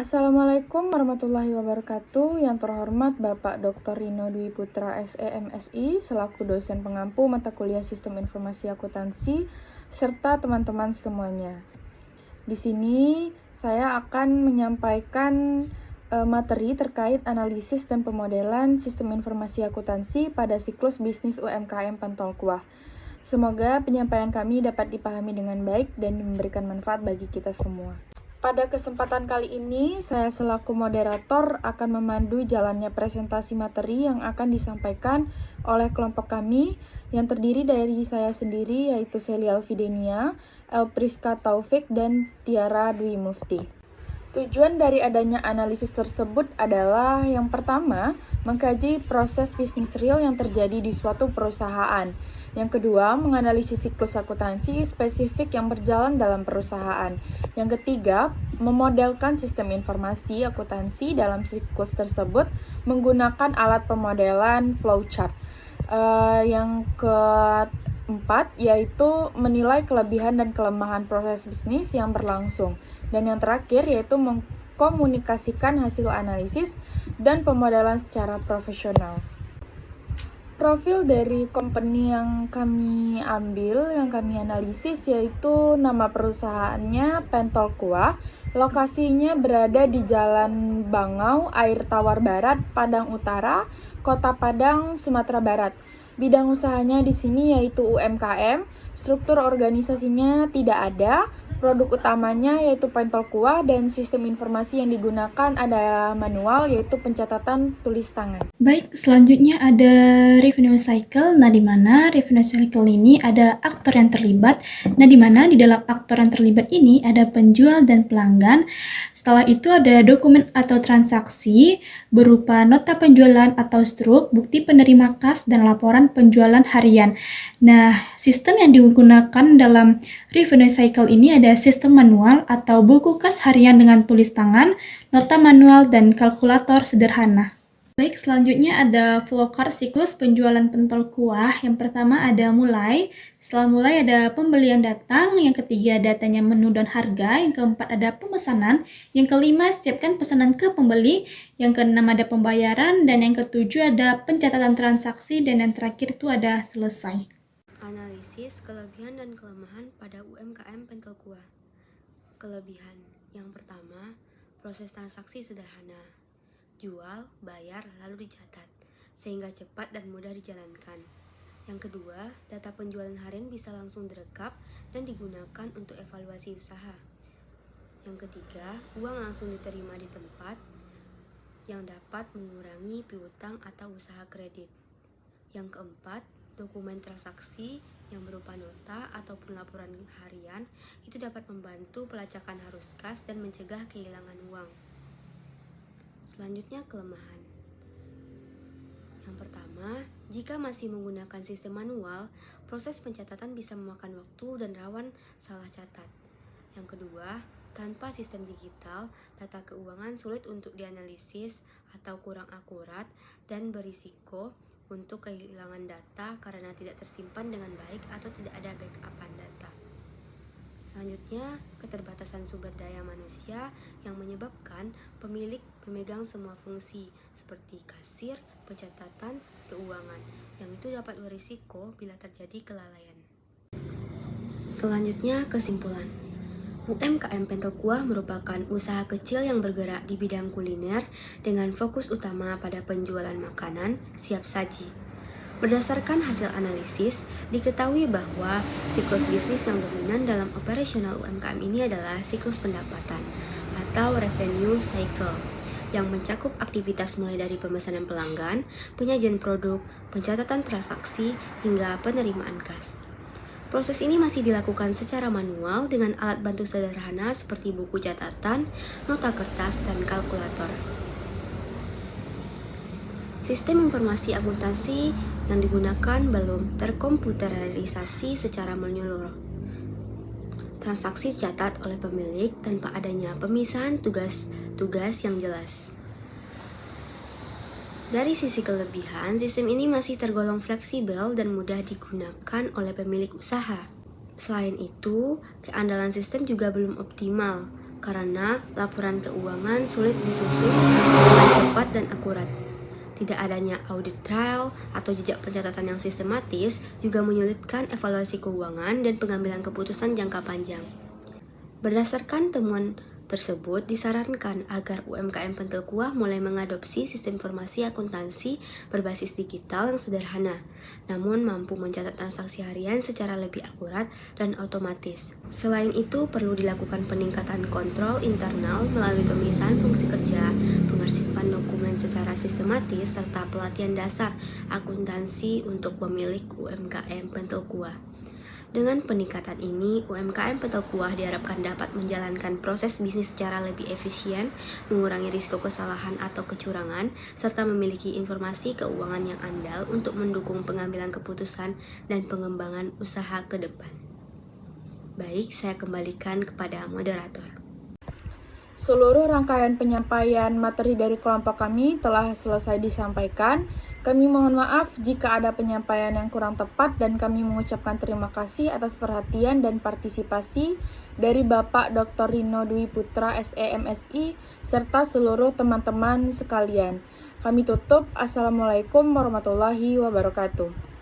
Assalamualaikum warahmatullahi wabarakatuh. Yang terhormat Bapak Dr. Rino Dwi Putra SE MSI selaku dosen pengampu mata kuliah Sistem Informasi Akuntansi serta teman-teman semuanya. Di sini saya akan menyampaikan materi terkait analisis dan pemodelan Sistem Informasi Akuntansi pada siklus bisnis UMKM Pentol Kuah. Semoga penyampaian kami dapat dipahami dengan baik dan memberikan manfaat bagi kita semua. Pada kesempatan kali ini, saya selaku moderator akan memandu jalannya presentasi materi yang akan disampaikan oleh kelompok kami yang terdiri dari saya sendiri yaitu Celia Alfidenia, Elpriska Taufik, dan Tiara Dwi Mufti. Tujuan dari adanya analisis tersebut adalah yang pertama, mengkaji proses bisnis real yang terjadi di suatu perusahaan. Yang kedua, menganalisis siklus akuntansi spesifik yang berjalan dalam perusahaan. Yang ketiga, memodelkan sistem informasi akuntansi dalam siklus tersebut menggunakan alat pemodelan flowchart. Yang keempat, yaitu menilai kelebihan dan kelemahan proses bisnis yang berlangsung. Dan yang terakhir, yaitu mengkomunikasikan hasil analisis dan pemodelan secara profesional. Profil dari company yang kami ambil, yang kami analisis yaitu nama perusahaannya Pentol Kuah. Lokasinya berada di Jalan Bangau, Air Tawar Barat, Padang Utara, Kota Padang, Sumatera Barat. Bidang usahanya di sini yaitu UMKM. Struktur organisasinya tidak ada. Produk utamanya yaitu pentol kuah dan sistem informasi yang digunakan ada manual yaitu pencatatan tulis tangan. Baik, selanjutnya ada revenue cycle. Nah, di mana revenue cycle ini ada aktor yang terlibat. Nah, di mana di dalam aktor yang terlibat ini ada penjual dan pelanggan. Setelah itu ada dokumen atau transaksi berupa nota penjualan atau struk, bukti penerima kas, dan laporan penjualan harian. Nah, sistem yang digunakan dalam revenue cycle ini ada sistem manual atau buku kas harian dengan tulis tangan, nota manual, dan kalkulator sederhana. Baik, selanjutnya ada flowchart siklus penjualan pentol kuah. Yang pertama ada mulai, setelah mulai ada pembelian datang, yang ketiga datanya menu dan harga, yang keempat ada pemesanan, yang kelima siapkan pesanan ke pembeli, yang keenam ada pembayaran, dan yang ketujuh ada pencatatan transaksi, dan yang terakhir itu ada selesai. Analisis kelebihan dan kelemahan pada UMKM Pentol Kuah. Kelebihan yang pertama, proses transaksi sederhana. Jual, bayar, lalu dicatat, sehingga cepat dan mudah dijalankan. Yang kedua, data penjualan harian bisa langsung direkap dan digunakan untuk evaluasi usaha. Yang ketiga, uang langsung diterima di tempat yang dapat mengurangi piutang atau usaha kredit. Yang keempat, dokumen transaksi yang berupa nota ataupun laporan harian itu dapat membantu pelacakan arus kas dan mencegah kehilangan uang. Selanjutnya kelemahan. Yang pertama, jika masih menggunakan sistem manual, proses pencatatan bisa memakan waktu dan rawan salah catat. Yang kedua, tanpa sistem digital, data keuangan sulit untuk dianalisis atau kurang akurat dan berisiko untuk kehilangan data karena tidak tersimpan dengan baik atau tidak ada backupan data. Selanjutnya, keterbatasan sumber daya manusia yang menyebabkan pemilik memegang semua fungsi seperti kasir, pencatatan, keuangan, yang itu dapat berisiko bila terjadi kelalaian. Selanjutnya, kesimpulan. UMKM Pentol Kuah merupakan usaha kecil yang bergerak di bidang kuliner dengan fokus utama pada penjualan makanan siap saji. Berdasarkan hasil analisis, diketahui bahwa siklus bisnis yang dominan dalam operasional UMKM ini adalah siklus pendapatan atau revenue cycle yang mencakup aktivitas mulai dari pemesanan pelanggan, penyajian produk, pencatatan transaksi, hingga penerimaan kas. Proses ini masih dilakukan secara manual dengan alat bantu sederhana seperti buku catatan, nota kertas, dan kalkulator. Sistem informasi akuntansi yang digunakan belum terkomputerisasi secara menyeluruh. Transaksi dicatat oleh pemilik tanpa adanya pemisahan tugas-tugas yang jelas. Dari sisi kelebihan, sistem ini masih tergolong fleksibel dan mudah digunakan oleh pemilik usaha. Selain itu, keandalan sistem juga belum optimal karena laporan keuangan sulit disusun dengan cepat dan akurat. Tidak adanya audit trail atau jejak pencatatan yang sistematis juga menyulitkan evaluasi keuangan dan pengambilan keputusan jangka panjang. Berdasarkan temuan tersebut, disarankan agar UMKM Pentil Kuah mulai mengadopsi sistem informasi akuntansi berbasis digital yang sederhana, namun mampu mencatat transaksi harian secara lebih akurat dan otomatis. Selain itu, perlu dilakukan peningkatan kontrol internal melalui pemisahan fungsi kerja, pengarsipan dokumen secara sistematis, serta pelatihan dasar akuntansi untuk pemilik UMKM Pentil Kuah. Dengan peningkatan ini, UMKM Pentil Kuah diharapkan dapat menjalankan proses bisnis secara lebih efisien, mengurangi risiko kesalahan atau kecurangan, serta memiliki informasi keuangan yang andal untuk mendukung pengambilan keputusan dan pengembangan usaha ke depan. Baik, saya kembalikan kepada moderator. Seluruh rangkaian penyampaian materi dari kelompok kami telah selesai disampaikan. Kami mohon maaf jika ada penyampaian yang kurang tepat dan kami mengucapkan terima kasih atas perhatian dan partisipasi dari Bapak Dr. Rino Dwi Putra SEMSI serta seluruh teman-teman sekalian. Kami tutup. Assalamualaikum warahmatullahi wabarakatuh.